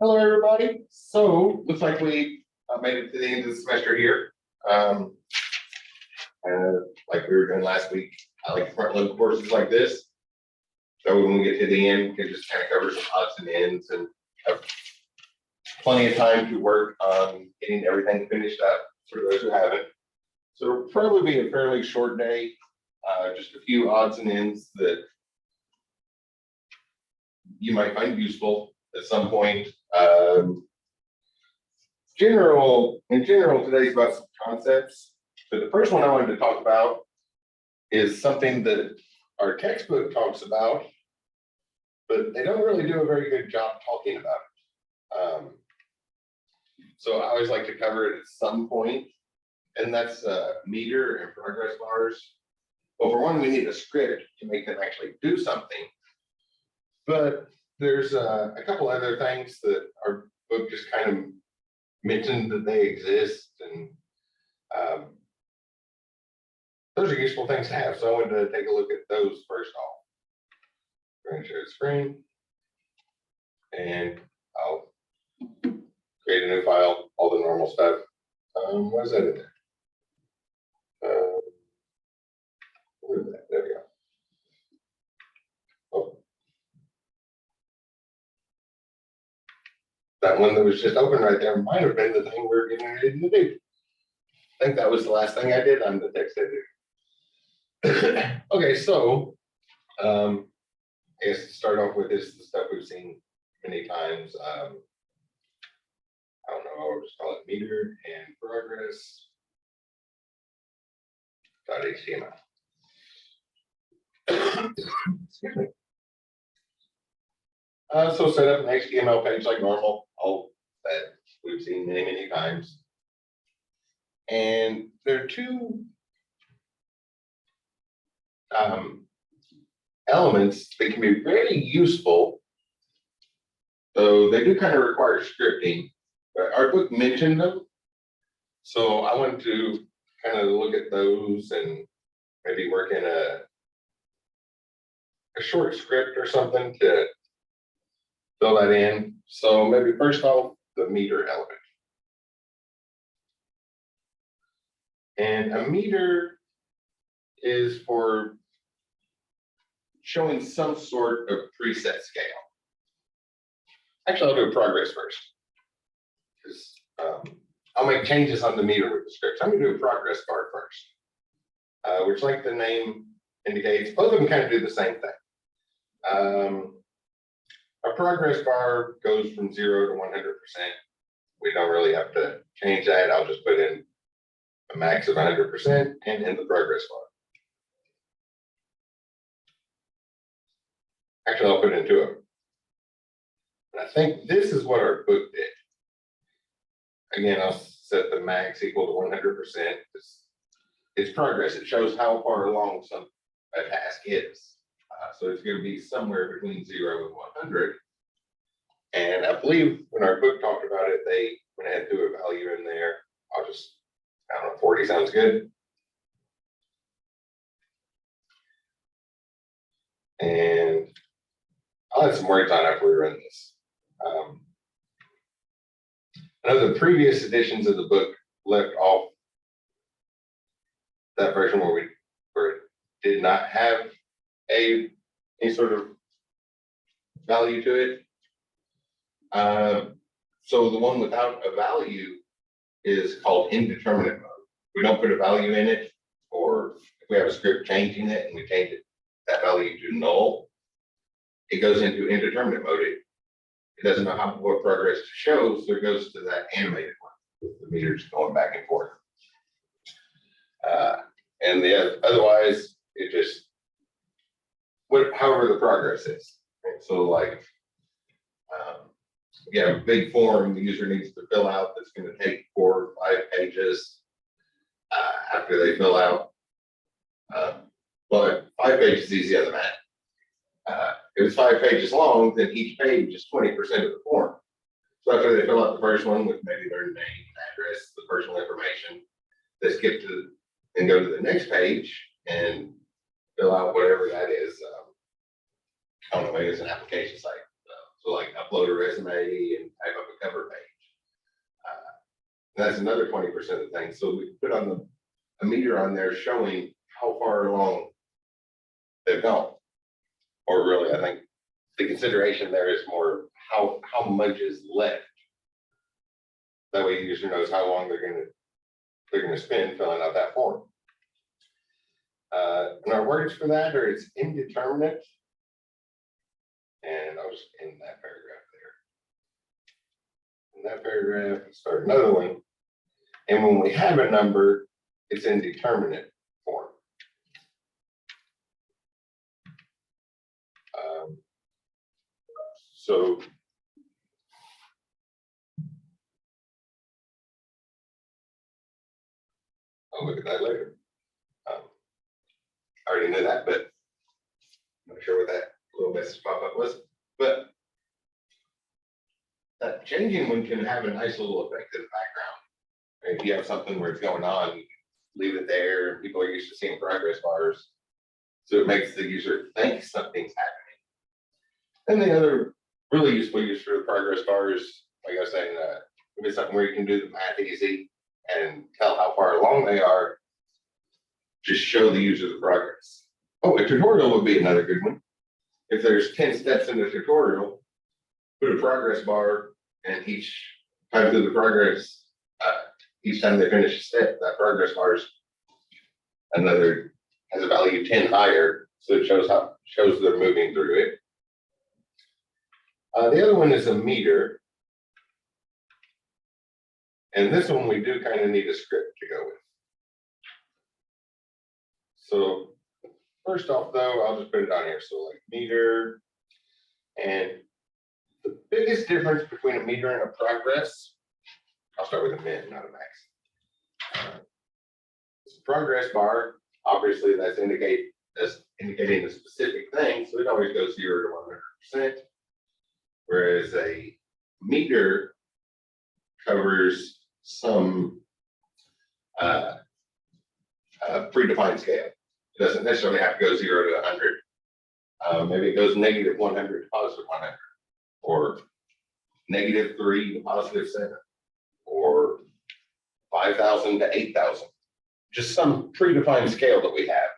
Hello, everybody. So looks like we made it to the end of the semester here. Like we were doing last week, I like front load courses like this. So when we get to the end, we can just kind of cover some odds and ends and have plenty of time to work on getting everything finished up for those who haven't. So it'll probably be a fairly short day, just a few odds and ends that you might find useful at some point. In general, today's about some concepts. But the first one I wanted to talk about is something that our textbook talks about, but they don't really do a very good job talking about it. So I always like to cover it at some point, and that's meter and progress bars. Well, for one, we need a script to make them actually do something. But there's a couple other things that our book just kind of mentioned that they exist, and those are useful things to have. So I wanted to take a look at those first off. I'm going to share the screen, and I'll create a new file, all the normal stuff. What is that in there? What is that? There we go. Oh. That one that was just open right there might have been the thing we were getting ready to do. I think that was the last thing I did on the text editor. Okay, so I guess to start off with is the stuff we've seen many times. I don't know, I'll just call it meter and progress .html. Excuse me. So set up an HTML page like normal, all that we've seen many, many times. And there are two elements that can be very useful, though they do kind of require scripting. But our book mentioned them, so I wanted to kind of look at those and maybe work in a short script or something to fill that in. So maybe first off, the meter element. And a meter is for showing some sort of preset scale. Actually, I'll do a progress first, because I'll make changes on the meter with the scripts. I'm going to do a progress bar first, which, like the name indicates, both of them kind of do the same thing. A progress bar goes from 0 to 100%. We don't really have to change that. I'll just put in a max of 100% and in the progress bar. Actually, I'll put in 2 of them. And I think this is what our book did. Again, I'll set the max equal to 100%. It's progress. It shows how far along a task is. So it's going to be somewhere between 0 and 100. And I believe when our book talked about it, they went ahead and threw a value in there. I don't know, 40 sounds good. And I'll add some words on after we run this. I know the previous editions of the book left off that version where it did not have any sort of value to it. So the one without a value is called indeterminate mode. We don't put a value in it, or if we have a script changing it and we change that value to null, it goes into indeterminate mode. It doesn't know what progress to show, so it goes to that animated one with the meters going back and forth. And otherwise, it just however the progress is. Right? So like, we have a big form the user needs to fill out that's going to take 4 or 5 pages after they fill out. But 5 pages is easy as that. If it's 5 pages long, then each page is 20% of the form. So after they fill out the first one with maybe their name, address, the personal information, they skip to and go to the next page and fill out whatever that is. I don't know, maybe it's an application site. So like upload a resume and type up a cover page. That's another 20% of the thing. So we put on a meter on there showing how far along they've gone. Or really, I think the consideration there is more how much is left. That way the user knows how long they're gonna spend filling out that form. And our words for that are it's indeterminate. And I'll just end that paragraph there. In that paragraph, start another one. And when we have a number, it's indeterminate form. So I'll look at that later. I already knew that, but I'm not sure what that little message pop-up was. But that changing one can have a nice little effect in the background. If you have something where it's going on, you leave it there. People are used to seeing progress bars. So it makes the user think something's happening. And the other really useful use for the progress bars, like I was saying, if it's something where you can do the math easy and tell how far along they are, just show the user the progress. Oh, a tutorial would be another good one. If there's 10 steps in the tutorial, put a progress bar, and each time through the progress, each time they finish a step, that progress bar is has a value 10 higher, so it shows they're moving through it. The other one is a meter. And this one we do kind of need a script to go with. So first off though, I'll just put it on here. So like meter, and the biggest difference between a meter and a progress, I'll start with a min, not a max. It's a progress bar, obviously that's indicating a specific thing, so it always goes 0 to 100%. Whereas a meter covers some predefined scale. It doesn't necessarily have to go 0 to 100. Maybe it goes -100 to +100, or -3 to +7, or 5,000 to 8,000. Just some predefined scale that we have.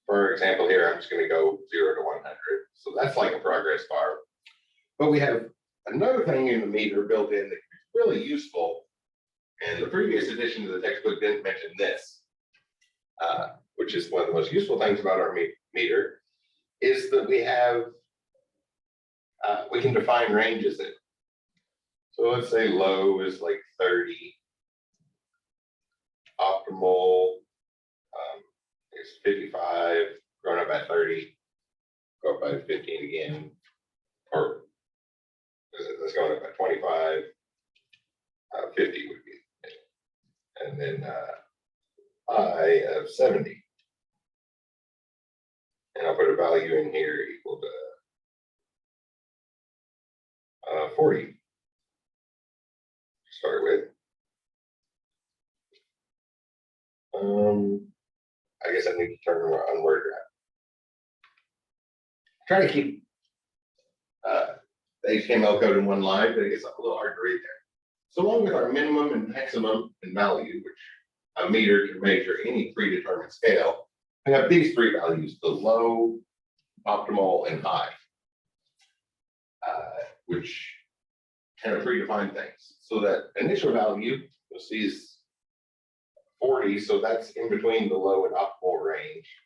For example, here I'm just going to go 0 to 100. So that's like a progress bar. But we have another thing in the meter built in that is really useful. And the previous edition of the textbook didn't mention this, which is one of the most useful things about our meter, is that we can define ranges in it. So let's say low is like 30, optimal is 55, grown up at 30, go up by 15 again, or let's go up by 25, 50 would be, and then I of 70. And I'll put a value in here equal to 40 to start with. I guess I need to turn on Wordpress. Try to keep the HTML code in one line, but it gets a little hard to read there. So along with our minimum and maximum and value, which a meter can measure any predetermined scale, we have these three values: the low, optimal, and high, which kind of predefine things. So that initial value, you'll see, is 40, so that's in between the low and optimal range.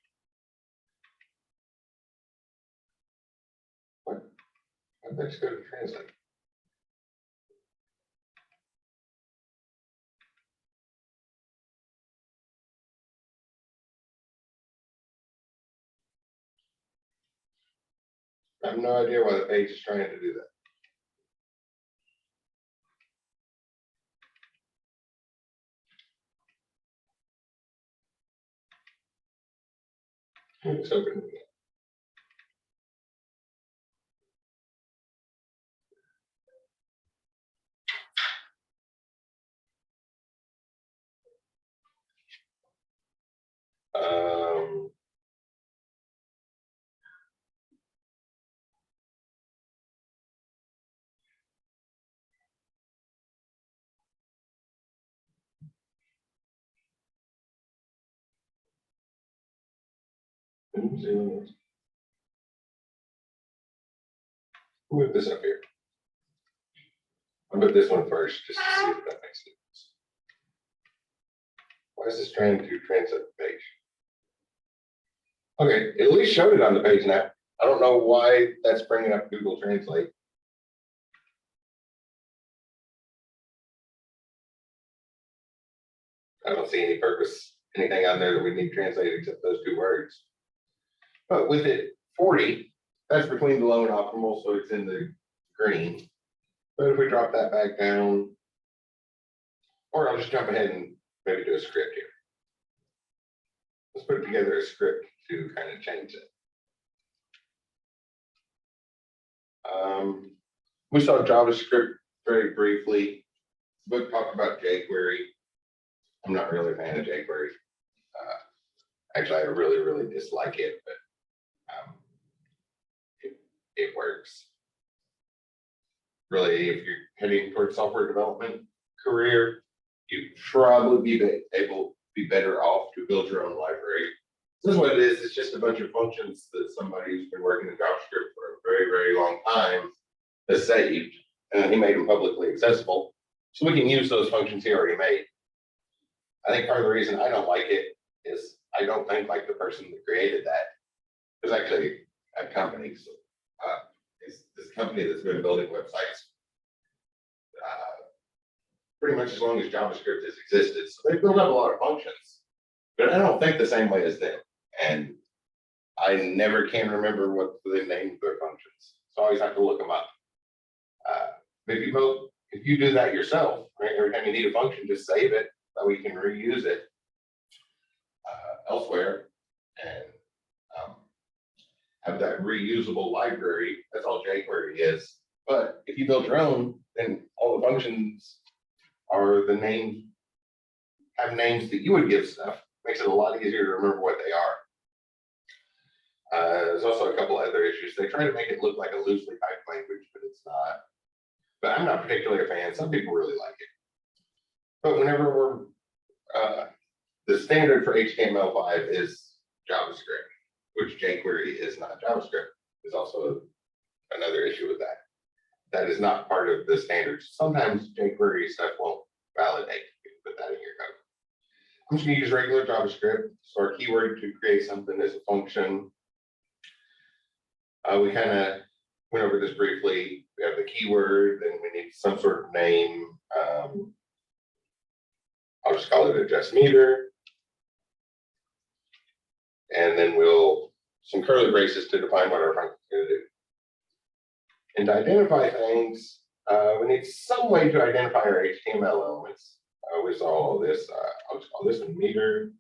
Let's go to translate. I have no idea why the page is trying to do that. It's open again. Move this up here. I'll put this one first just to see if that makes sense. Why is this trying to translate the page? Okay, it at least showed it on the page now. I don't know why that's bringing up Google Translate. I don't see any purpose, anything on there that we need translated except those two words. But with it 40, that's between the low and optimal, so it's in the green. But if we drop that back down, or I'll just jump ahead and maybe do a script here. Let's put together a script to kind of change it. We saw JavaScript very briefly. The book talked about Jquery. I'm not really a fan of Jquery. Actually, I really dislike it, but it works. Really, if you're heading towards software development career, you'd probably be better off to build your own library. This is what it is. It's just a bunch of functions that somebody who's been working in JavaScript for a very long time has saved, and he made them publicly accessible. So we can use those functions he already made. I think part of the reason I don't like it is I don't think like the person that created that. There's actually a company, so it's this company that's been building websites pretty much as long as JavaScript has existed. So they built up a lot of functions, but I don't think the same way as them. And I never can remember what they named their functions. So I always have to look them up. If you do that yourself, right, every time you need a function, just save it so we can reuse it elsewhere and have that reusable library. That's all jQuery is. But if you build your own, then all the functions are the names, have names that you would give stuff. Makes it a lot easier to remember what they are. There's also a couple other issues. They try to make it look like a loosely typed language, but it's not. But I'm not particularly a fan. Some people really like it. But whenever we're, the standard for HTML5 is JavaScript, which jQuery is not JavaScript. There's also another issue with that. That is not part of the standards. Sometimes jQuery stuff won't validate. You can put that in your code. I'm just going to use regular JavaScript. So our keyword to create something is a function. We kind of went over this briefly. We have the keyword, then we need some sort of name. I'll just call it adjust meter. And then some curly braces to define what our function is going to do. And to identify things, we need some way to identify our HTML elements. We saw all this. I'll just call this a meter.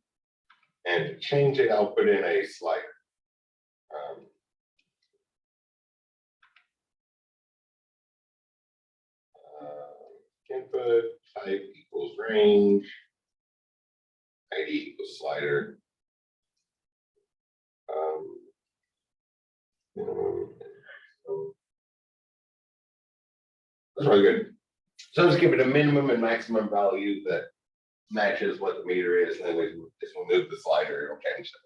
And to change it, I'll put in a slider. Input type equals range. ID equals slider. That's really good. So let's give it a minimum and maximum value that matches what the meter is, and then we just move the slider, it'll change the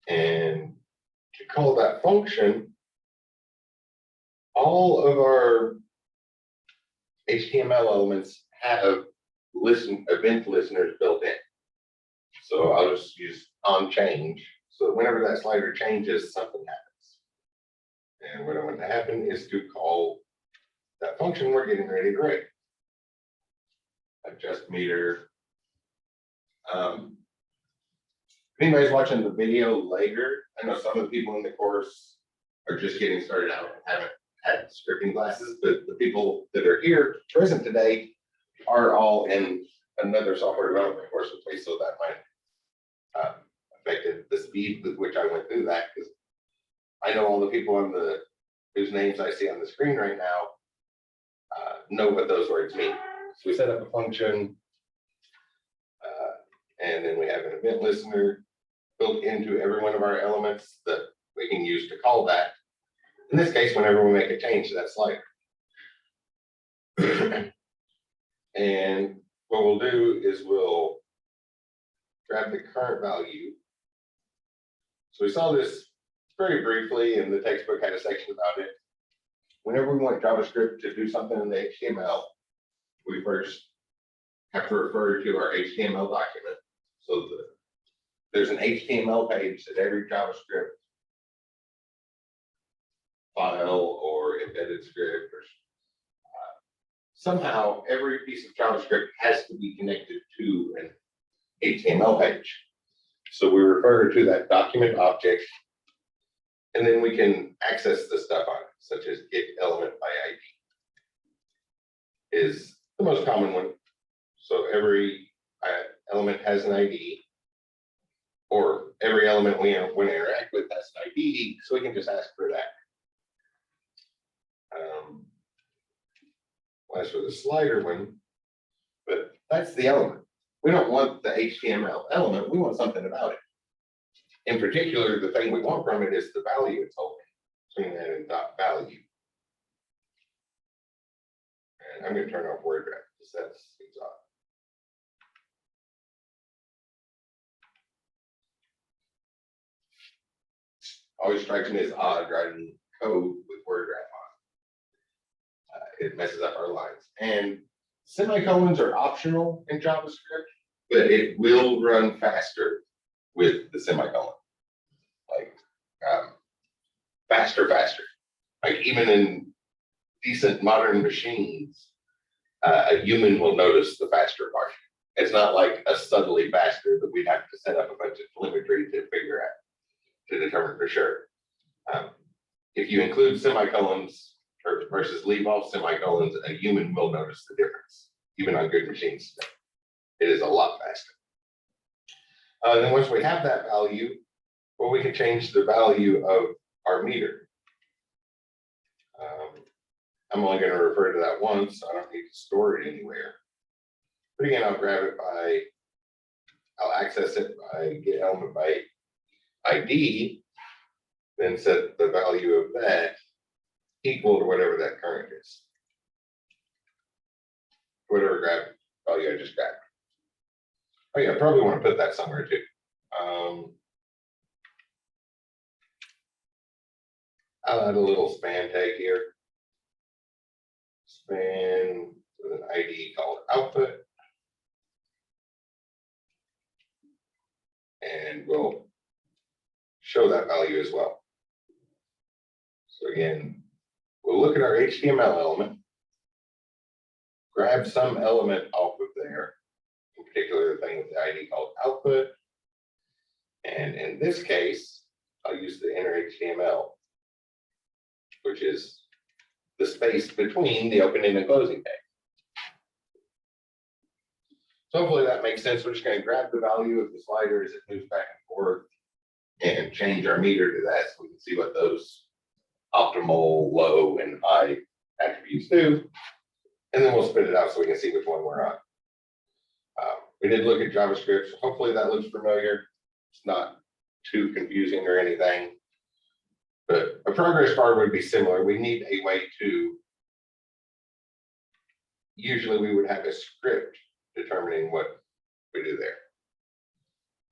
meter. And to call that function, all of our HTML elements have event listeners built in. So I'll just use onChange. So whenever that slider changes, something happens. And what I want to happen is to call that function we're getting ready to write. Adjust meter. If anybody's watching the video later, I know some of the people in the course are just getting started out and haven't had scripting classes, but the people that are here present today are all in another software development course with me, so that might affected the speed with which I went through that, because I know all the people on whose names I see on the screen right now know what those words mean. So we set up a function, and then we have an event listener built into every one of our elements that we can use to call that. In this case, whenever we make a change to that slider. And what we'll do is we'll grab the current value So we saw this very briefly, and the textbook had a section about it. Whenever we want JavaScript to do something in the HTML, we first have to refer to our HTML document. So there's an HTML page that every JavaScript file or embedded script or somehow every piece of JavaScript has to be connected to an HTML page. So we refer to that document object, and then we can access the stuff on it, such as get element by ID is the most common one. So every element has an ID, or every element we want to interact with has an ID, so we can just ask for that. As for the slider one, but that's the element. We don't want the HTML element, we want something about it. In particular, the thing we want from it is the value it's holding. So we can add dot value. And I'm going to turn off Wordpress because that's exhausting. Always strikes me as odd writing code with WordPress on. It messes up our lines. And semicolons are optional in JavaScript, but it will run faster with the semicolon. Like faster. Like even in decent modern machines, a human will notice the faster part. It's not like a subtly faster that we'd have to set up a bunch of telemetry to figure out, to determine for sure. If you include semicolons versus leave off semicolons, a human will notice the difference, even on good machines. It is a lot faster. Then once we have that value, well, we can change the value of our meter. I'm only going to refer to that once, so I don't need to store it anywhere. But again, I'll access it by get element by ID, then set the value of that equal to whatever that current is. Whatever value I just grabbed. Oh yeah, I probably want to put that somewhere too. I'll add a little span tag here. Span with an ID called output. And we'll show that value as well. So again, we'll look at our HTML element, grab some element off of there, in particular the thing with the ID called output. And in this case, I'll use the inner HTML, which is the space between the opening and closing tag. So hopefully that makes sense. We're just going to grab the value of the slider as it moves back and forth and change our meter to that so we can see what those optimal, low, and high attributes do. And then we'll spit it out so we can see which one we're on. We did look at JavaScript, so hopefully that looks familiar. It's not too confusing or anything. But a progress bar would be similar. We need a way to, usually we would have a script determining what we do there.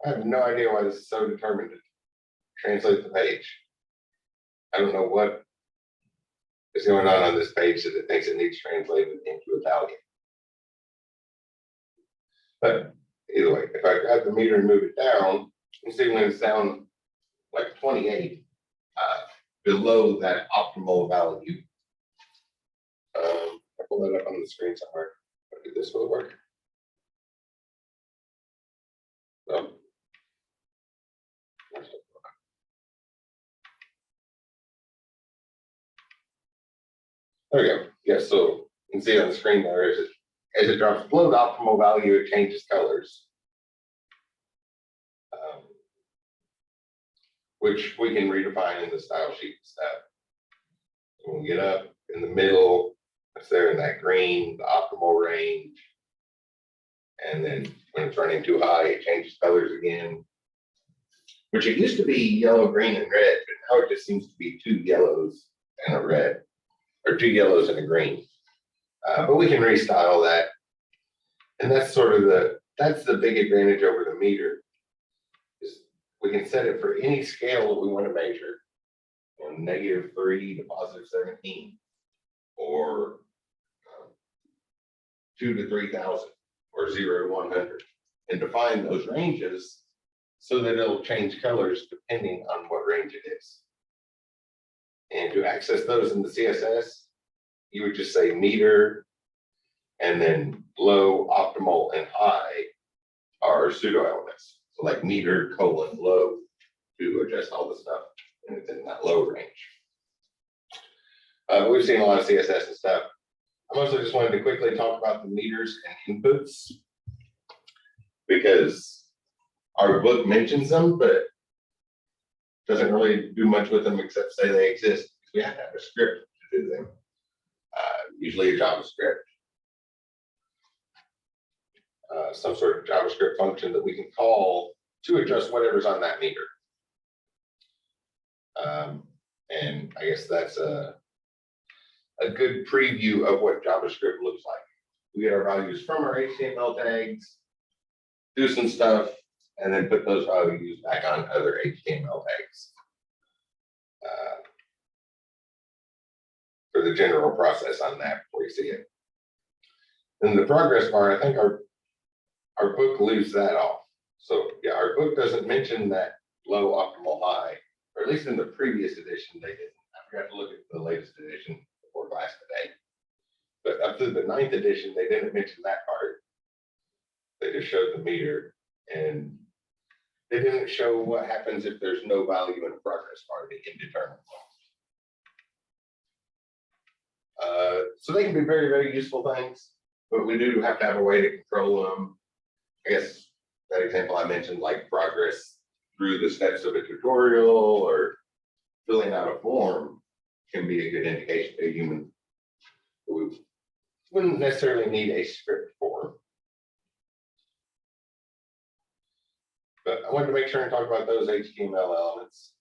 I have no idea why this is so determined to translate the page. I don't know what is going on this page that it thinks it needs translated into Italian. But either way, if I grab the meter and move it down, you can see when it's down like 28, below that optimal value. I pull that up on the screen somewhere. This will work. No. There we go. Yes, so you can see on the screen there, as it drops below the optimal value, it changes colors. Which we can redefine in the style sheet step. When we get up in the middle, it's there in that green, the optimal range. And then when it's running too high, it changes colors again. Which it used to be yellow, green, and red, but now it just seems to be 2 yellows and a red, or 2 yellows and a green. But we can restyle that. And that's sort of that's the big advantage over the meter. Is we can set it for any scale that we want to measure, -3 to +17, or 2 to 3,000, or 0 to 100, and define those ranges so that it'll change colors depending on what range it is. And to access those in the CSS, you would just say meter, and then low, optimal, and high are pseudo elements. So like meter, low, to adjust all the stuff, and it's in that low range. We've seen a lot of CSS and stuff. I mostly just wanted to quickly talk about the meters and inputs, because our book mentions them, but doesn't really do much with them except say they exist. We have to have a script to do them, usually a JavaScript. Some sort of JavaScript function that we can call to adjust whatever's on that meter. And I guess that's a good preview of what JavaScript looks like. We get our values from our HTML tags, do some stuff, and then put those values back on other HTML tags. For the general process on that before you see it. In the progress bar, I think our book leaves that off. So yeah, our book doesn't mention that low, optimal, high, or at least in the previous edition they didn't. I forgot to look at the latest edition before class today. But up to the 9th edition, they didn't mention that part. They just showed the meter, and they didn't show what happens if there's no value in the progress bar, the indeterminate. So they can be very, very useful things, but we do have to have a way to control them. I guess that example I mentioned, like progress through the steps of a tutorial or filling out a form, can be a good indication to a human. We wouldn't necessarily need a script for. But I wanted to make sure and talk about those HTML elements.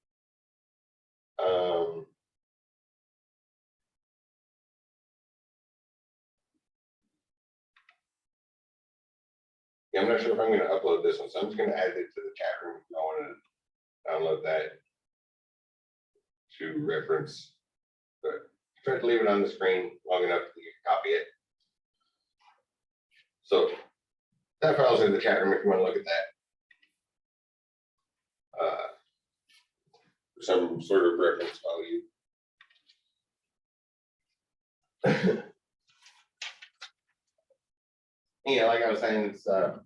Yeah, I'm not sure if I'm going to upload this one, so I'm just going to add it to the chat room if I want to download that to reference. But try to leave it on the screen long enough that you can copy it. So that file's in the chat room if you want to look at that. Some sort of reference value. Yeah, like I was saying, it's a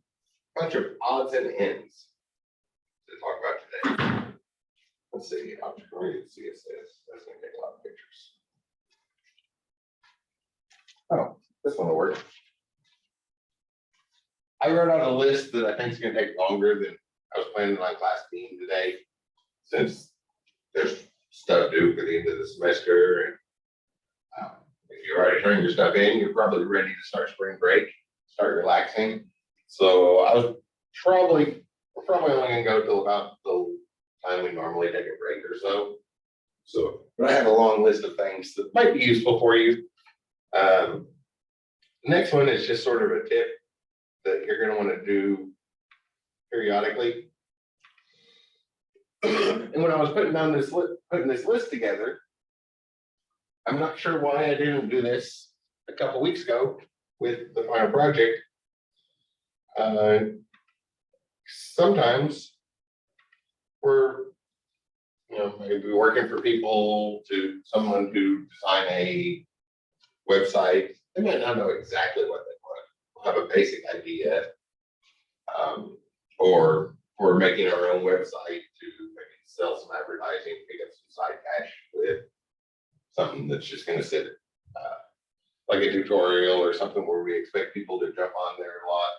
bunch of odds and ends to talk about today. Let's see, object oriented CSS. That's going to take a lot of pictures. Oh, this one will work. I wrote out a list that I think is going to take longer than I was planning on class being today, since there's stuff due for the end of the semester. And if you're already turning your stuff in, you're probably ready to start spring break, start relaxing. So we're probably only going to go till about the time we normally take a break or so. But I have a long list of things that might be useful for you. The next one is just sort of a tip that you're going to want to do periodically. And when I was putting this list together, I'm not sure why I didn't do this a couple weeks ago with the final project. Sometimes we're, maybe working for someone to design a website. They might not know exactly what they want. We'll have a basic idea, or we're making our own website to maybe sell some advertising, pick up some side cash with something that's just going to sit like a tutorial or something where we expect people to jump on there a lot.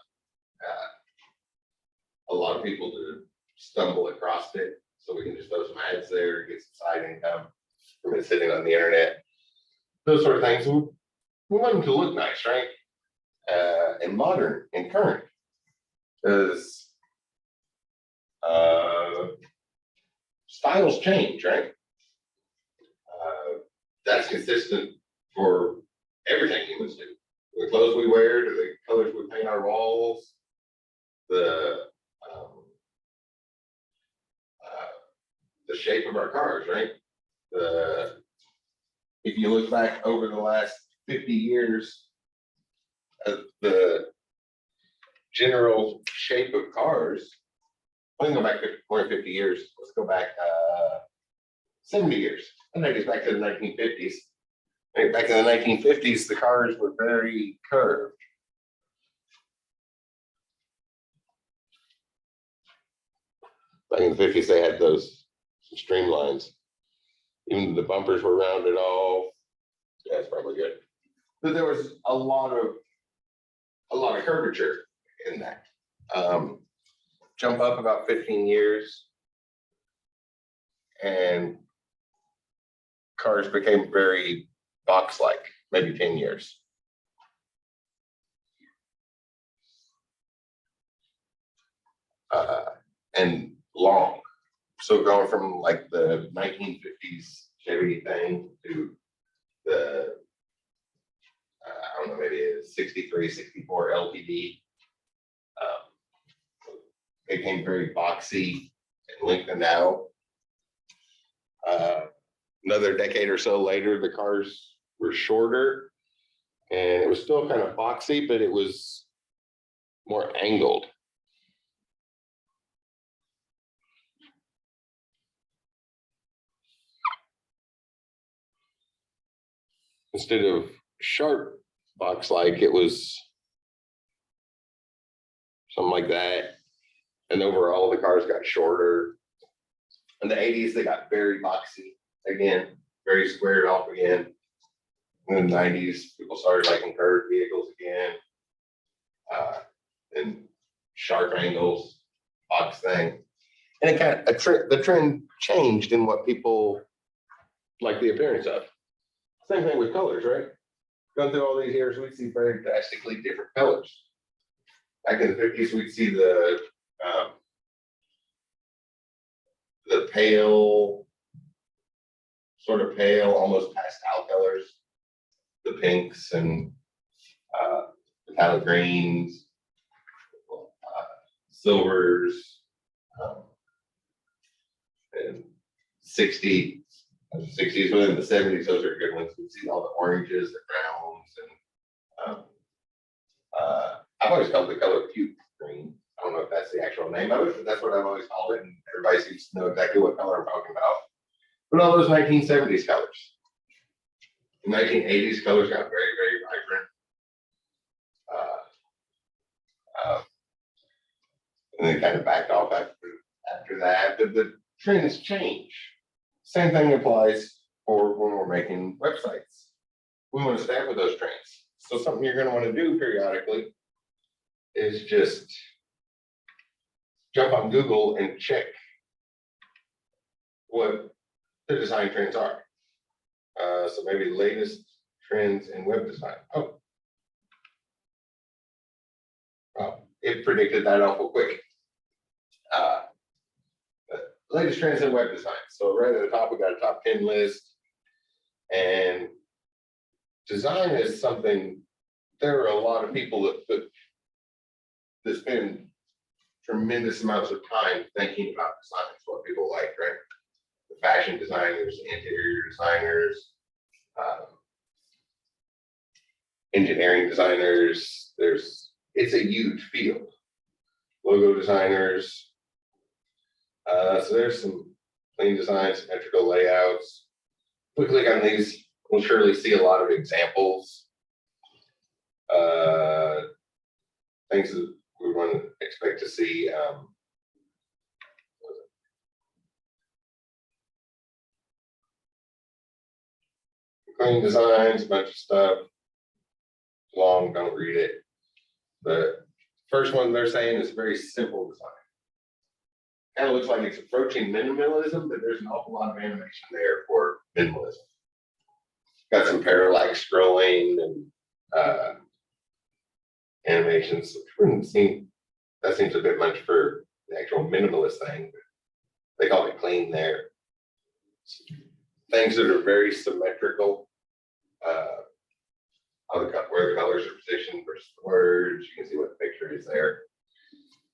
A lot of people to stumble across it, so we can just throw some ads there, get some side income from it sitting on the internet. Those sort of things. We want them to look nice, right? And modern and current, because styles change, right? That's consistent for everything humans do. The clothes we wear, to the colors we paint our walls, the shape of our cars, right? If you look back over the last 50 years, the general shape of cars, I can go back more than 50 years. Let's go back 70 years. And that goes back to the 1950s. Right, back in the 1950s, the cars were very curved. Back in the 50s, they had those streamlines. Even the bumpers were rounded off. Yeah, that's probably good. But there was a lot of curvature in that. Jump up about 15 years, and cars became very box-like, maybe 10 years. And long. So going from like the 1950s Chevy thing to the, I don't know, maybe a 63, 64 LTD. It became very boxy and lengthened out. Another decade or so later, the cars were shorter, and it was still kind of boxy, but it was more angled. Instead of sharp box-like, it was something like that. And overall, the cars got shorter. In the 80s, they got very boxy again, very squared off again. In the 90s, people started liking curved vehicles again. And sharp angles, box thing. And it kind of, the trend changed in what people like the appearance of. Same thing with colors, right? Going through all these years, we see very drastically different colors. Back in the 50s, we'd see the pale, sort of pale, almost pastel colors, the pinks and metallic greens, silvers, and 60s, within the 70s, those are good ones. We see all the oranges, the browns, and I've always called the color puke green. I don't know if that's the actual name of it, but that's what I've always called it, and everybody seems to know exactly what color I'm talking about. But all those 1970s colors. The 1980s colors got very, very vibrant. And they kind of backed off after that. But the trends change. Same thing applies for when we're making websites. We want to stay up with those trends. So something you're going to want to do periodically is just jump on Google and check what the design trends are. So maybe latest trends in web design. Oh, well, it predicted that awful quick. Latest trends in web design. So right at the top, we got a top 10 list. And design is something, there are a lot of people that spend tremendous amounts of time thinking about design. It's what people like, right? The fashion designers, interior designers, engineering designers. It's a huge field. Logo designers. So there's some clean design, symmetrical layouts. If we click on these, we'll surely see a lot of examples. Things that we want to expect to see. Clean designs, a bunch of stuff. Long, don't read it. The first one they're saying is very simple design. Kind of looks like it's approaching minimalism, but there's an awful lot of animation there for minimalism. Got some parallax scrolling and animations. That seems a bit much for the actual minimalist thing. But they call it clean there. Things that are very symmetrical. Where the colors are positioned versus the words. You can see what the picture is there.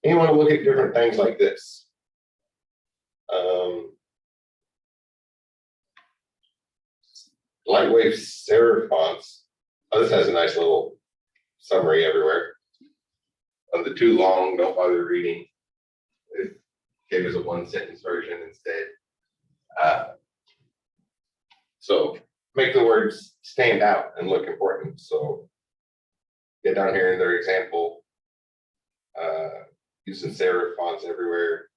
And you want to look at different things like this. lightweight serif fonts. Oh, this has a nice little summary everywhere. Of the too long, don't bother reading. It gave us a 1-sentence version instead. So make the words stand out and look important. So get down here in their example, using serif fonts everywhere.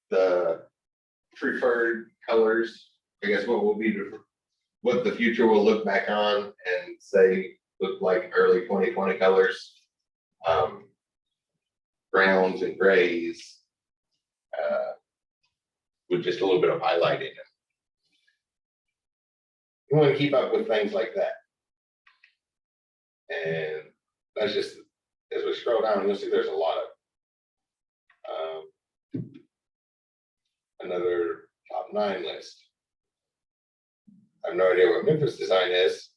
The preferred colors, I guess what will be what the future will look back on and say look like early 2020 colors. Browns and grays, with just a little bit of highlight in it. You want to keep up with things like that. And that's just, as we scroll down, you'll see there's a lot of another top 9 list. I have no idea what Memphis design is.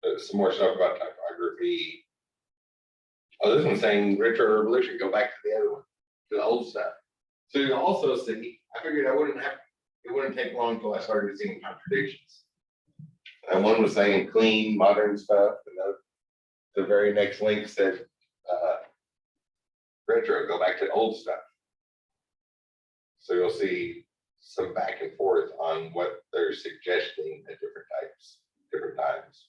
There's some more stuff about typography. Oh, this one's saying retro revolution, go back to the other one, to the old stuff. So you also see, I figured it wouldn't take long until I started seeing contradictions. And one was saying clean, modern stuff, and the very next link said retro, go back to old stuff. So you'll see some back and forth on what they're suggesting at different times.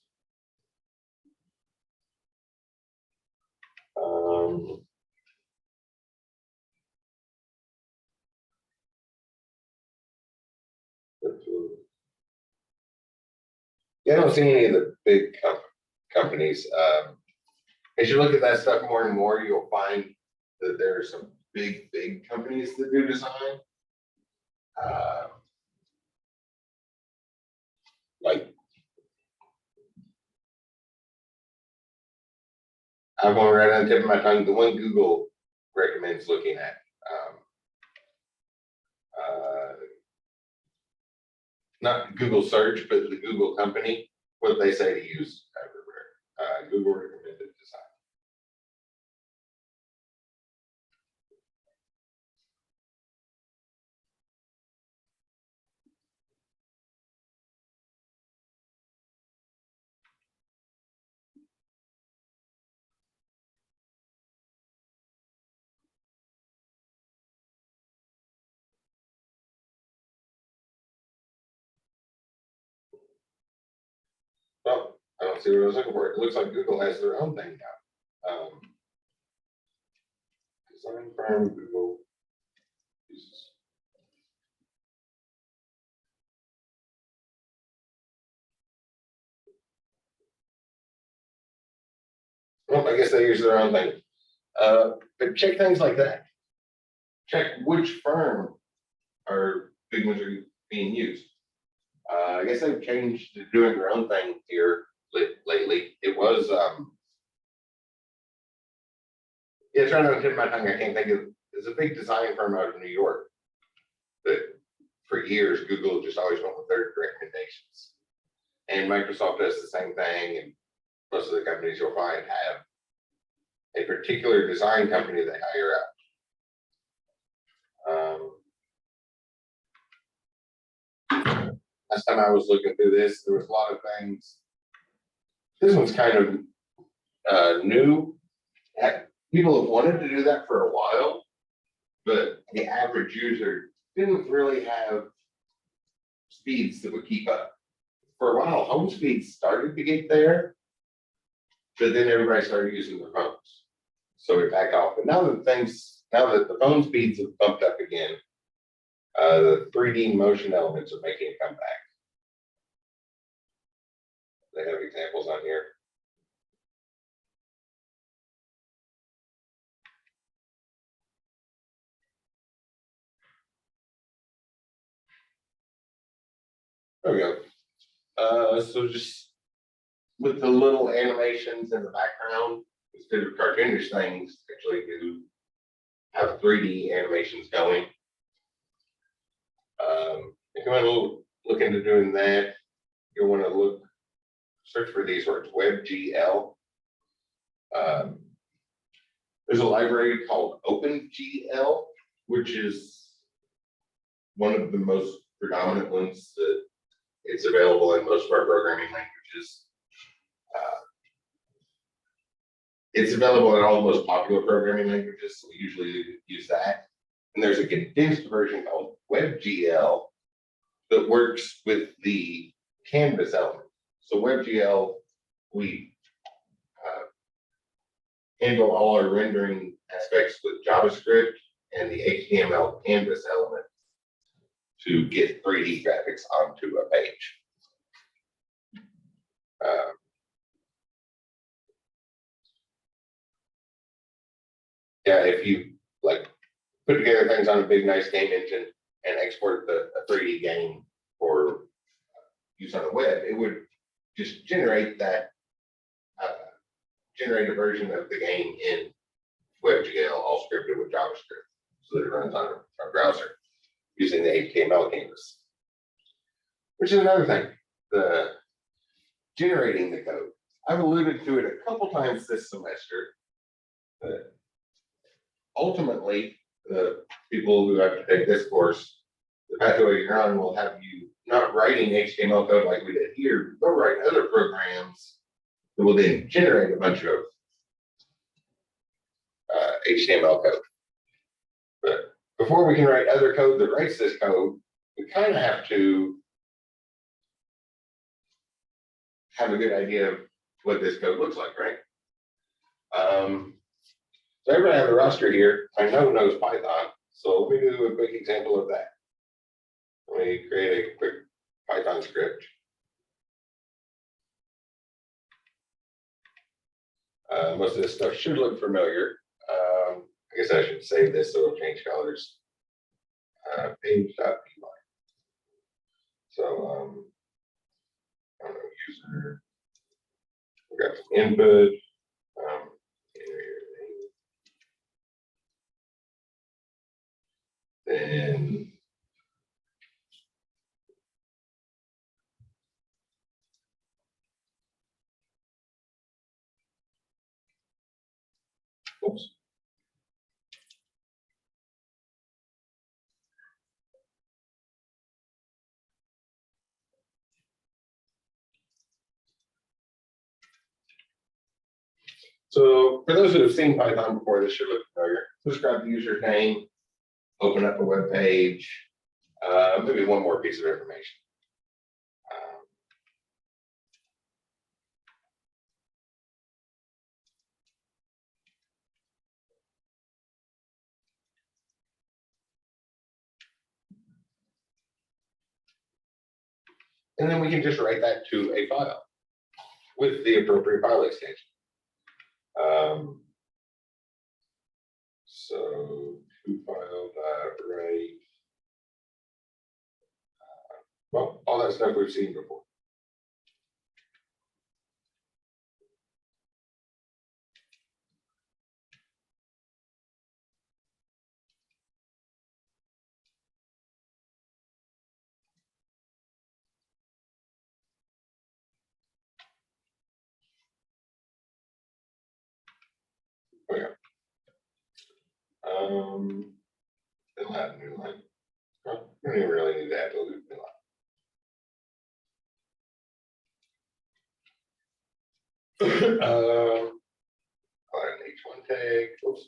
Yeah, I don't see any of the big companies. As you look at that stuff more and more, you'll find that there are some big companies that do design. Like, I have one right on the tip of my tongue, the one Google recommends looking at. Not Google search, but the Google company, what they say to use everywhere. Google recommended design. Oh, I don't see what I was looking for. It looks like Google has their own thing now. Design firm Google uses. Well, I guess they use their own thing. But check things like that. Check which firm are big ones are being used. I guess they've changed to doing their own thing here lately. It was yeah, trying to tip my tongue. I can't think of. There's a big design firm out of New York that for years Google just always went with their recommendations, and Microsoft does the same thing. And most of the companies you'll find have a particular design company they hire out. Last time I was looking through this, there was a lot of things. This one's kind of new. People have wanted to do that for a while, but the average user didn't really have speeds that would keep up. For a while, home speeds started to get there, but then everybody started using their phones. So we backed off. But now that the phone speeds have bumped up again, the 3D motion elements are making a comeback. They have examples on here. There we go. So just with the little animations in the background, instead of cartoonish things, actually do have 3D animations going. If you want to look into doing that, you'll want to search for these words, Webgl. There's a library called OpenGL, which is one of the most predominant ones that it's available in most of our programming languages. It's available in all the most popular programming languages, so we usually use that. And there's a condensed version called Webgl that works with the canvas element. So Webgl, we handle all our rendering aspects with JavaScript and the HTML canvas element to get 3D graphics onto a page. Yeah, if you like put together things on a big, nice game engine and export a 3D game for use on the web, it would just generate that, generate a version of the game in WebGL, all scripted with JavaScript, so that it runs on our browser using the HTML canvas. Which is another thing, the generating the code. I've alluded to it a couple times this semester, but ultimately, the people who have to take this course, the pathway you're on will have you not writing HTML code like we did here, but write other programs that will then generate a bunch of HTML code. But before we can write other code that writes this code, we kind of have to have a good idea of what this code looks like, right? So everybody on the roster here, I know knows Python. So let me do a quick example of that. Let me create a quick Python script. Most of this stuff should look familiar. I guess I should save this so it'll change colors. Page.py. So I don't know, user. We got some input. Then oops. So for those who have seen Python before, this should look familiar. Just grab the user's name, open up a web page, maybe one more piece of information. And then we can just write that to a file with the appropriate file extension. So to file.write. Well, all that stuff we've seen before. Oh, yeah. Fill out a new line. Oh, we don't even really need to add a loop fill out. An H1 tag. Oops.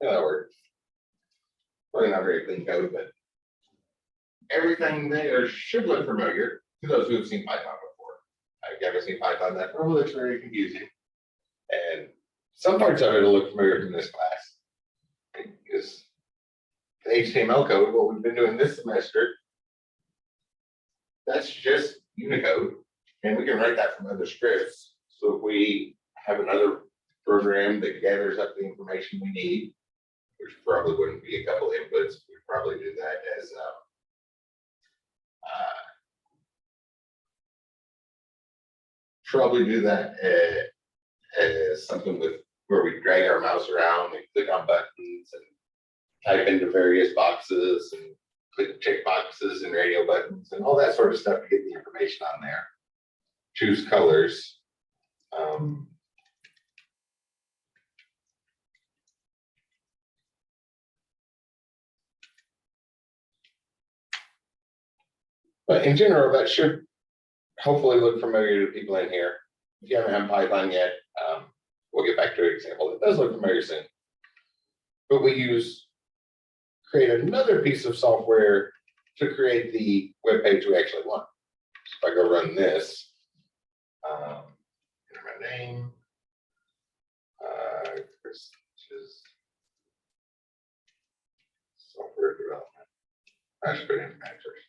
Yeah, that works. Probably not very clean code, but everything there should look familiar to those who have seen Python before. I've never seen Python, that probably looks very confusing. And some parts of it will look familiar from this class. Because the HTML code, what we've been doing this semester, that's just Unicode And we can write that from other scripts. So if we have another program that gathers up the information we need, which probably wouldn't be a couple inputs, we'd probably do that as as something with where we drag our mouse around and click on buttons and type into various boxes and click check boxes and radio buttons and all that sort of stuff to get the information on there. Choose colors. But in general, that should hopefully look familiar to people in here. If you haven't had Python yet, we'll get back to an example. It does look familiar soon. But we create another piece of software to create the web page we actually want. So if I go run this, enter my name, Chris is software development. I should put in actors.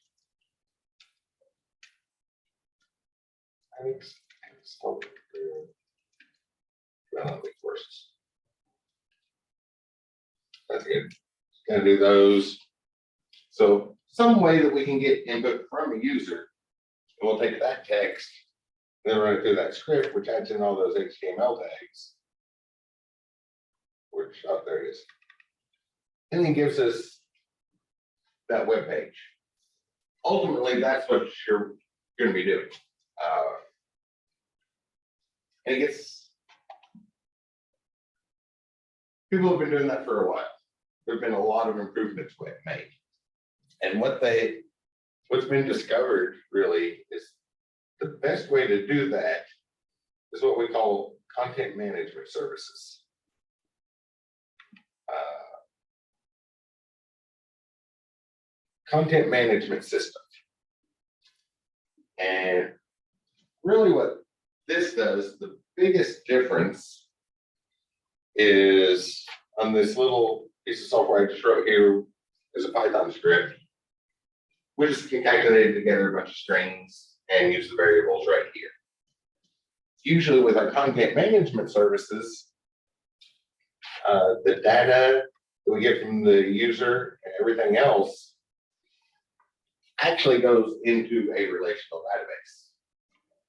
Thanks. Software development courses. That's good. Gonna do those. So some way that we can get input from a user, and we'll take that text, then run it through that script, which adds in all those HTML tags. Which, oh, there it is. And then gives us that web page. Ultimately, that's what you're going to be doing. And it gets, people have been doing that for a while. There've been a lot of improvements made. And what's been discovered really is the best way to do that is what we call content management services. Content management system. And really what this does, the biggest difference is on this little piece of software I just wrote here is a Python script. We just concatenated together a bunch of strings and use the variables right here. Usually with our content management services, the data that we get from the user and everything else actually goes into a relational database.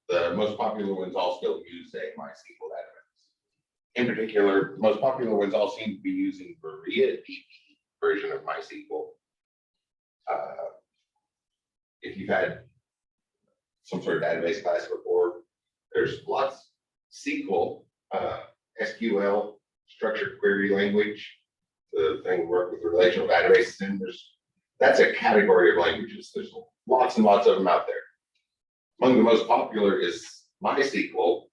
The most popular ones all still use a MySQL database. In particular, the most popular ones all seem to be using MariaDB version of MySQL. If you've had some sort of database class before, there's lots SQL, SQL, structured query language, the thing we work with relational databases in. That's a category of languages. There's lots and lots of them out there. Among the most popular is MySQL,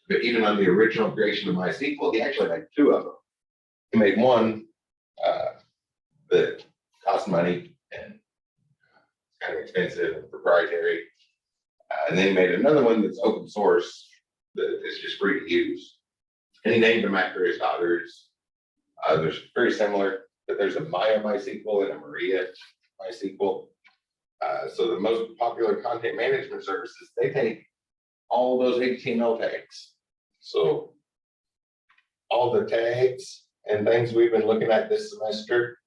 but even on the original creation of MySQL, he actually made two of them. He made one that cost money and kind of expensive and proprietary. And then he made another one that's open source that is just free to use. And he named them after his daughters. They're very similar, but there's a Maya MySQL and a Maria MySQL. So the most popular content management services, they take all those HTML tags. So all the tags and things we've been looking at this semester,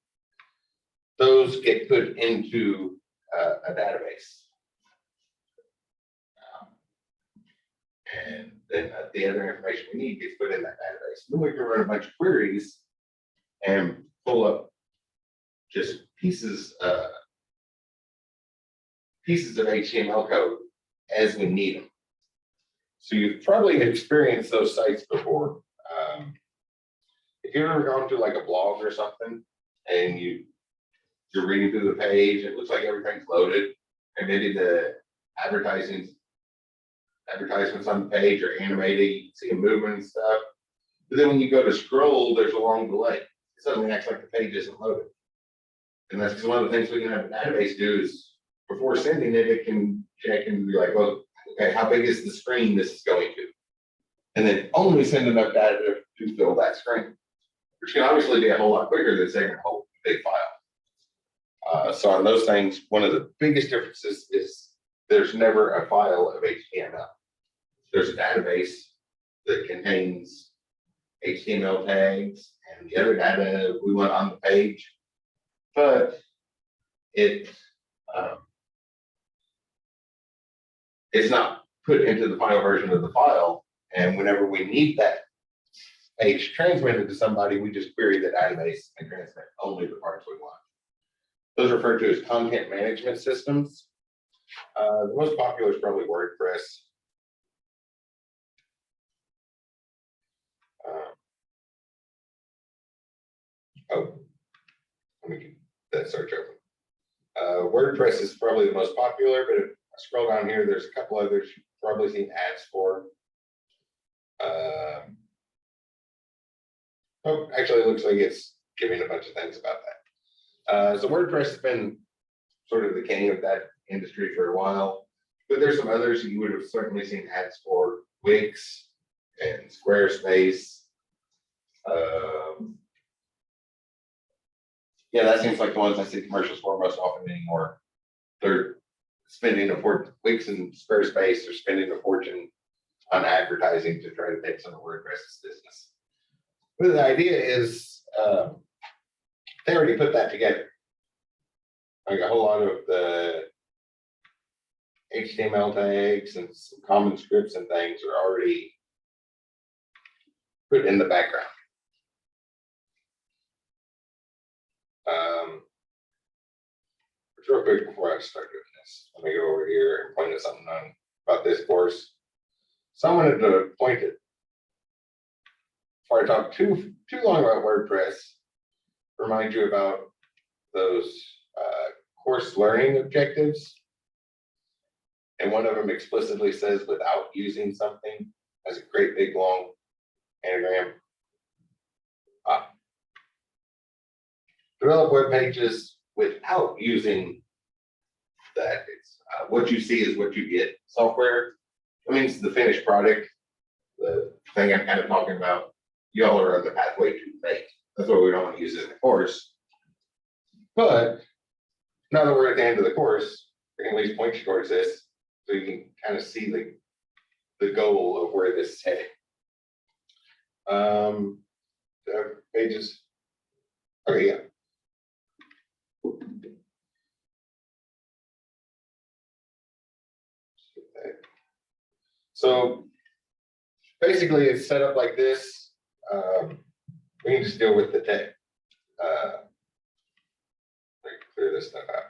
those get put into a database. And then the other information we need gets put in that database. Then we can run a bunch of queries and pull up just pieces of HTML code as we need them. So you've probably experienced those sites before. If you've ever gone to like a blog or something and you're reading through the page, it looks like everything's loaded, and maybe the advertisements on the page are animated, you can see them moving and stuff. But then when you go to scroll, there's a long delay. It suddenly acts like the page isn't loaded. And that's because one of the things we can have a database do is before sending it, it can check and be like, well, okay, how big is the screen this is going to? And then only send enough data to fill that screen, which can obviously be a whole lot quicker than saving a whole big file. So on those things, one of the biggest differences is there's never a file of HTML. There's a database that contains HTML tags and the other data we want on the page, but it's not put into the final version of the file. And whenever we need that page transmitted to somebody, we just query the database and transmit only the parts we want. Those are referred to as content management systems. The most popular is probably WordPress. Let me get that search open. WordPress is probably the most popular, but if I scroll down here, there's a couple others you've probably seen ads for. Actually, it looks like it's giving a bunch of things about that. So WordPress has been sort of the king of that industry for a while, but there's some others you would have certainly seen ads for: Wix and Squarespace. Yeah, that seems like the ones I see commercials for most often anymore. They're spending a fortune. Wix and Squarespace are spending a fortune on advertising to try to take some of WordPress's business. But the idea is they already put that together. Like a whole lot of the HTML tags and some common scripts and things are already put in the background. Real quick before I start doing this, let me go over here and point to something about this course. So I wanted to point it before I talk too long about WordPress. Remind you about those course learning objectives, and one of them explicitly says without using something, as a great big long anagram. Develop web pages without using that. It's what you see is what you get. Software, that means the finished product, the thing I'm kind of talking about, y'all are on the pathway to make. That's why we don't want to use it in the course. But now that we're at the end of the course, we can at least point you towards this so you can kind of see the goal of where this is heading. Pages. Okay, yeah. So basically it's set up like this. We can just deal with the tag. Clear this stuff out.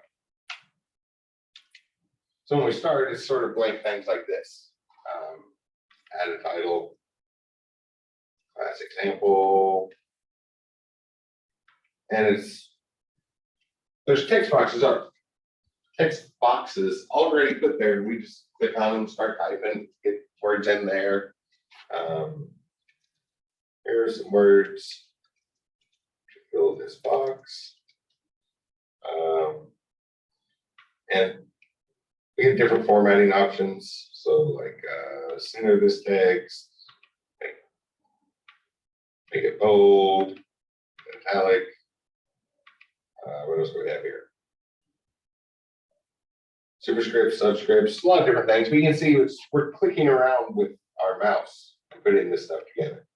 So when we start, it's sort of blank things like this. Add a title, class example, and there's text boxes already put there. We just click on them, start typing, get words in there. Here are some words to fill this box. And we have different formatting options. So like center this text, make it bold, italic. What else do we have here? Superscripts, subscripts, a lot of different things. We can see we're clicking around with our mouse and putting this stuff together.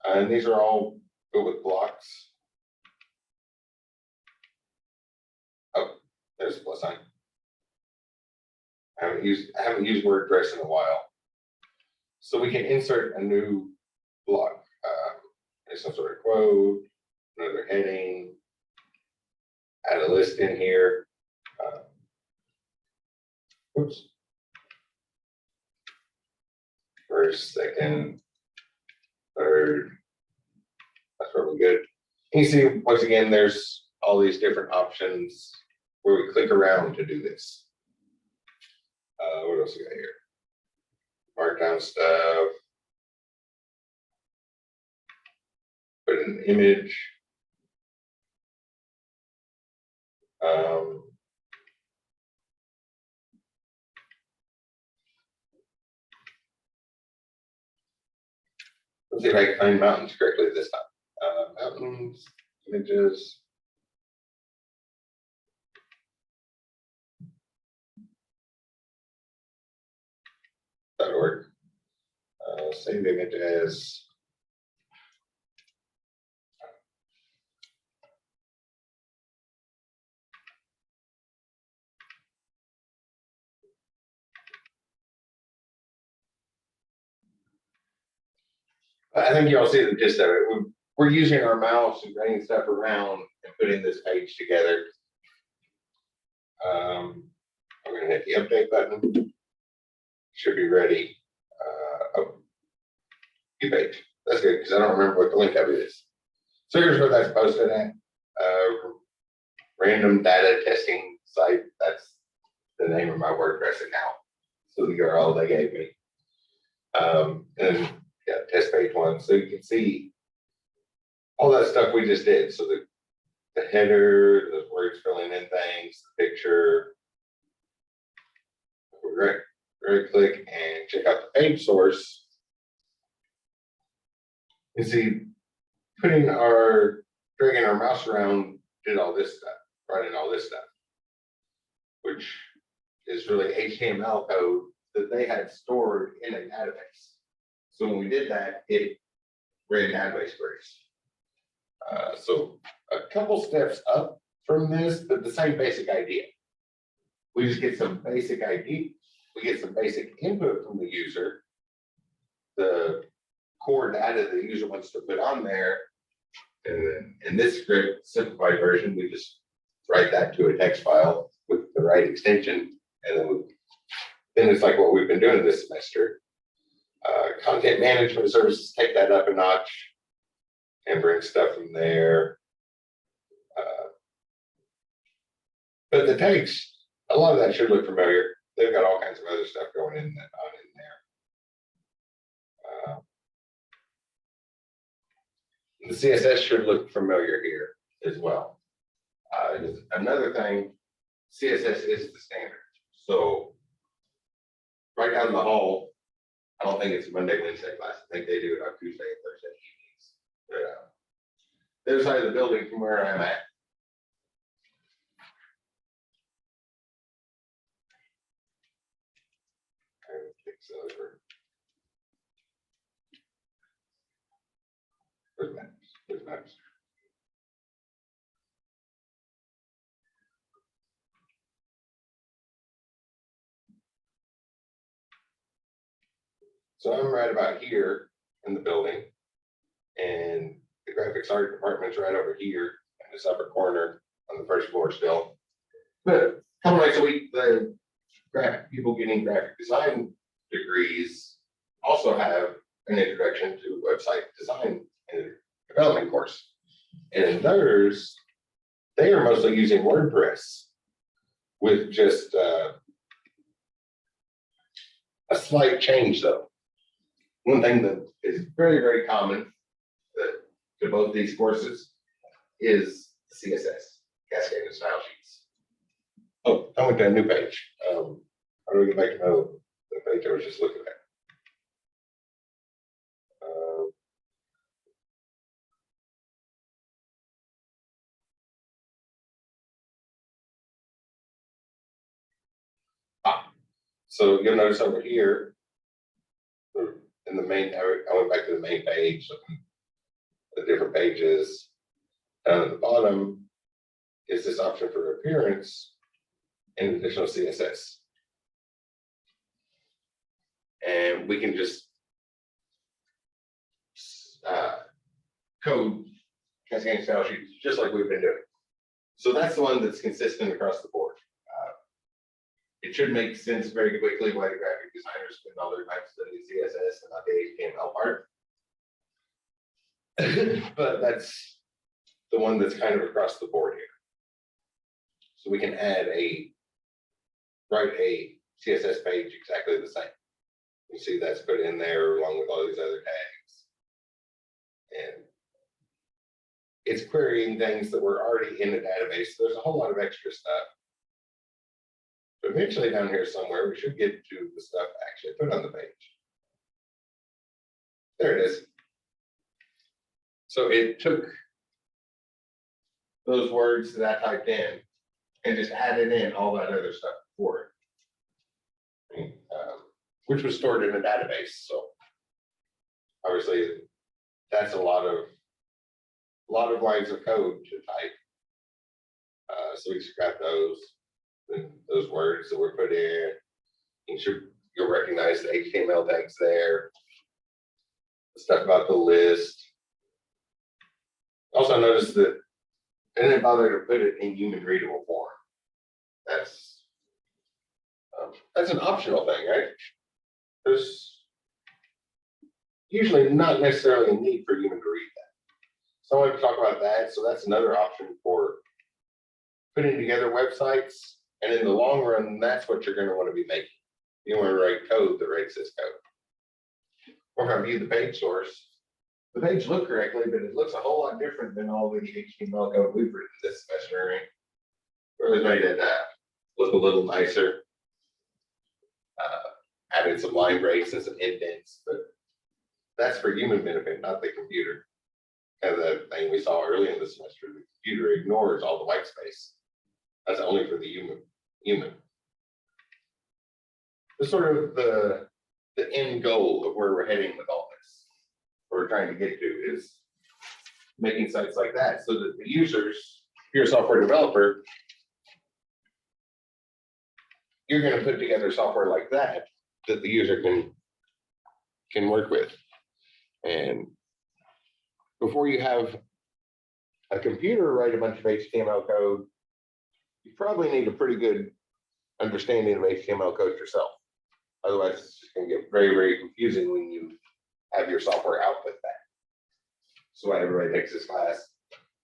And these are all built with blocks. Oh, there's a plus sign. I haven't used WordPress in a while. So we can insert a new block. There's some sort of quote, another heading, add a list in here. Oops. First, second, third. That's probably good. You see, once again, there's all these different options where we click around to do this. What else we got here? Markdown stuff. Put an image. Let's see if I can find mountains correctly this time. Mountains, images. saving it as. I think y'all see the gist of it. We're using our mouse and bringing stuff around and putting this page together. I'm going to hit the update button. Should be ready. Oh, new page. That's good because I don't remember what the link of it is. So here's what that's posted at. Random data testing site. That's the name of my WordPress account. So the URL they gave me. And yeah, test page 1. So you can see all that stuff we just did. So the header, the words filling in things, the picture. Right click and check out the page source. You see, dragging our mouse around did all this stuff, running all this stuff, which is really HTML code that they had stored in a database. So when we did that, it ran database queries. So a couple steps up from this, but the same basic idea. We just get some basic ID. We get some basic input from the user. The core data the user wants to put on there. And then in this script, simplified version, we just write that to a text file with the right extension. And then it's like what we've been doing this semester. Content management services take that up a notch and bring stuff from there. But the text, a lot of that should look familiar. They've got all kinds of other stuff going on in there. The CSS should look familiar here as well. Another thing, CSS is the standard. So right down the hall, I don't think it's a Monday, Wednesday class. I think they do it on Tuesday and Thursday evenings. But, the other side of the building from where I'm at. Where's Maps? So I'm right about here in the building, and the graphics art department's right over here in this upper corner on the first floor still. But a couple nights a week, the graphic people getting graphic design degrees also have an introduction to website design and development course. And in theirs, they are mostly using WordPress with just a slight change though. One thing that is very, very common to both these courses is CSS, Cascading style sheets. Oh, I went to a new page. How do we get back to the page I was just looking at? So you'll notice over here, in the main, I went back to the main page, looking at the different pages. Down at the bottom is this option for appearance and additional CSS. And we can just code Cascading style sheets just like we've been doing. So that's the one that's consistent across the board. It should make sense very quickly why the graphic designers spend all their time studying CSS and not the HTML part. But that's the one that's kind of across the board here. So we can write a CSS page exactly the same. You see that's put in there along with all these other tags. And it's querying things that were already in the database. So there's a whole lot of extra stuff. But eventually down here somewhere, we should get to the stuff actually put on the page. There it is. So it took those words that I typed in and just added in all that other stuff for it, which was stored in a database. So obviously, that's a lot of lines of code to type. So we scrap those words that were put in. You'll recognize the HTML tags there. The stuff about the list. Also notice that I didn't bother to put it in human readable form. That's an optional thing, right? There's usually not necessarily a need for human to read that. So I want to talk about that. So that's another option for putting together websites. And in the long run, that's what you're going to want to be making. You want to write code that writes this code. Or if I view the page source, the page looked correctly, but it looks a whole lot different than all the HTML code we've written this semester, right? Really made it look a little nicer. Added some line breaks and some indents, but that's for human benefit, not the computer. And the thing we saw early in the semester, the computer ignores all the white space. That's only for the human. It's sort of the end goal of where we're heading with all this. What we're trying to get to is making sites like that so that the users, if you're a software developer, you're going to put together software like that the user can work with. And before you have a computer write a bunch of HTML code, you probably need a pretty good understanding of HTML code yourself. Otherwise, it's just going to get very, very confusing when you have your software output that. So why everybody takes this class.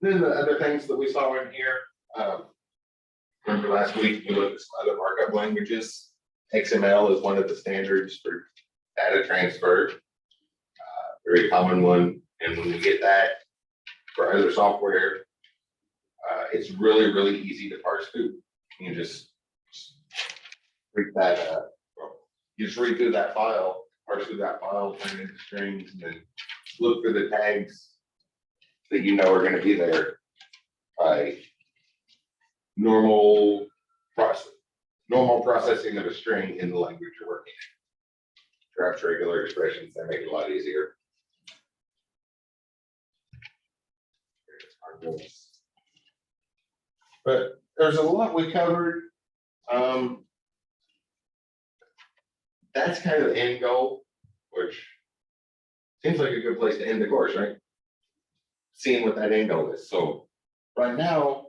Then the other things that we saw in here, remember last week we looked at some other markup languages. XML is one of the standards for data transfer, very common one. And when we get that for other software, it's really, really easy to parse through. You just read that, you just read through that file, parse through that file, turn it into strings, and then look for the tags that you know are going to be there by normal processing of a string in the language you're working in. Perhaps regular expressions that make it a lot easier. But there's a lot we covered. That's kind of the end goal, which seems like a good place to end the course, right? Seeing what that end goal is. So right now,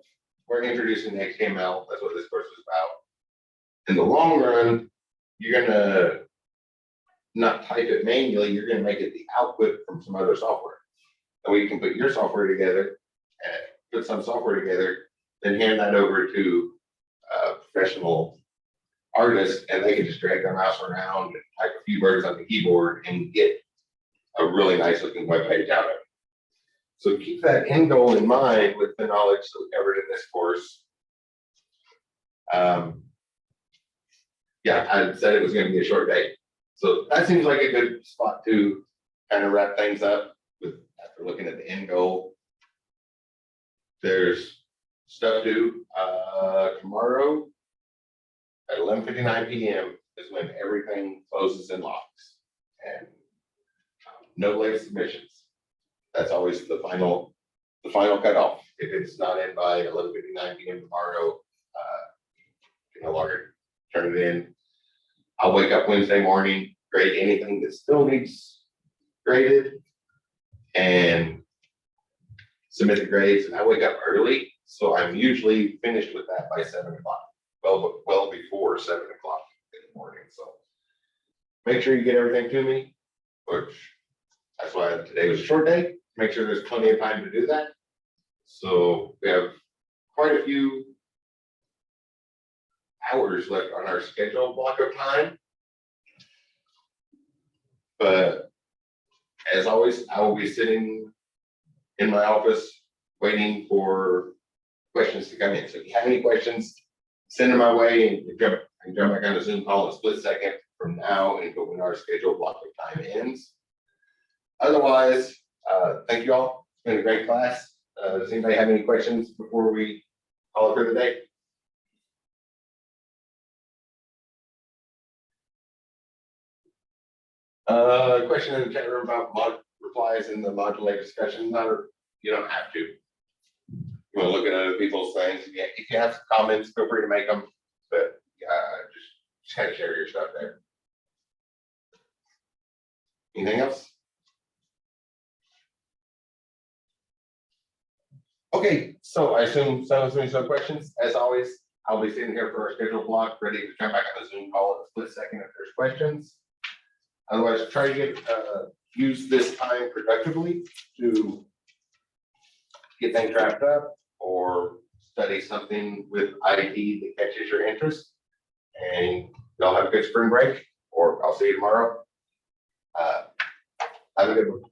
we're introducing HTML. That's what this course is about. In the long run, you're going to not type it manually. You're going to make it the output from some other software. And we can put your software together and put some software together, then hand that over to a professional artist, and they can just drag their mouse around and type a few words on the keyboard and get a really nice looking web page out of it. So keep that end goal in mind with the knowledge that we covered in this course. Yeah, I said it was going to be a short day. So that seems like a good spot to kind of wrap things up with after looking at the end goal. There's stuff due tomorrow at 11:59 p.m. is when everything closes and locks. And no late submissions. That's always the final cutoff. If it's not in by 11:59 p.m. tomorrow, you can no longer turn it in. I'll wake up Wednesday morning, grade anything that still needs graded, and submit the grades. And I wake up early, so I'm usually finished with that by 7 o'clock. Well before 7 o'clock in the morning. So make sure you get everything to me, which that's why today was a short day. Make sure there's plenty of time to do that. So we have quite a few hours left on our scheduled block of time. But as always, I will be sitting in my office waiting for questions to come in. So if you have any questions, send them my way, and I can jump back on a Zoom call in a split second from now until when our scheduled block of time ends. Otherwise, thank you all. It's been a great class. Does anybody have any questions before we call it for the day? Question in the chat room about replies in the modulated discussion. You don't have to. You want to look at other people's things. Yeah, if you have some comments, feel free to make them. But just kind of share your stuff there. Anything else? Okay, so I assume some questions. As always, I'll be sitting here for our scheduled block, ready to jump back on the Zoom call in a split second if there's questions. Otherwise, try to use this time productively to get things wrapped up or study something with IT that catches your interest. And y'all have a good spring break, or I'll see you tomorrow. Have a good one.